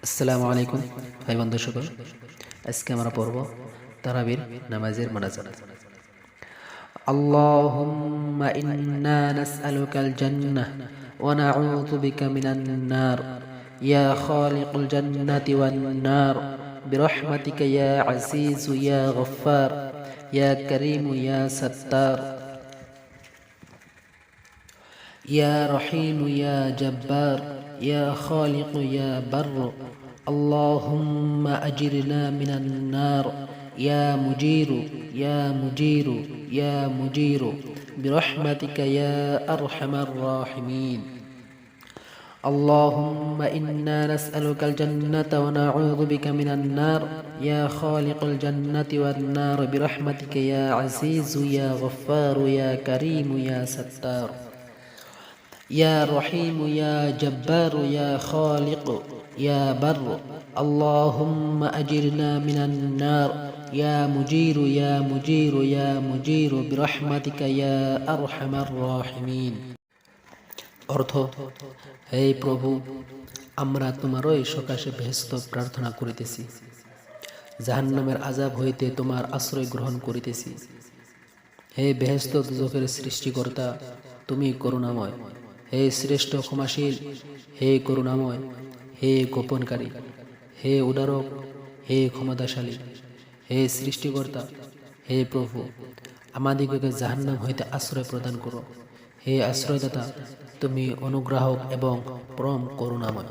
আসসালামু আলাইকুম ভাই বন্ধু সকল। আজকে আমরা পড়ব তারাবির নামাজের মোনাজাত। আল্লাহুম্মা ইন্না নাসআলুকাল জান্নাহ ওয়া নাউযু বিকা মিনান নার ইয়া খালিকুল জান্নাতি ওয়ান নার বিরহমাতিকা ইয়া আজিজু ইয়া গফফার ইয়া কারীমু ইয়া সাত্তার ইয়া রহিমু ইয়া জব্বার ইয়া খালিকু ইয়া বারর اللهم أجرنا من النار يا مجير يا مجير يا مجير برحمتك يا أرحم الراحمين. اللهم إنا نسألك الجنة ونعوذ بك من النار يا خالق الجنة والنار برحمتك يا عزيز يا غفار يا كريم يا ستار يا رحيم يا جبار يا خالق يا بر اللهم أجرنا من النار يا مجير يا مجير يا مجير برحمتك يا أرحم الراحمين. অর্থ: হে প্রভু, আমরা তোমারই সকাশে বেহেশত প্রার্থনা করিতেছি, জাহান্নামের আযাব হইতে তোমার আশ্রয় গ্রহণ করিতেছি। হে বেহেশত দুজখের সৃষ্টিকর্তা, তুমি করুণাময়। হে শ্রেষ্ঠ ক্ষমাশীল, হে করুণাময়, হে গোপনকারী, হে উদারক, হে ক্ষমতাশালী, হে সৃষ্টিকর্তা, হে প্রভু, আমাদিগকে জাহান্নাম হইতে আশ্রয় প্রদান করো। হে আশ্রয়দাতা, তুমি অনুগ্রাহক এবং পরম করুণাময়।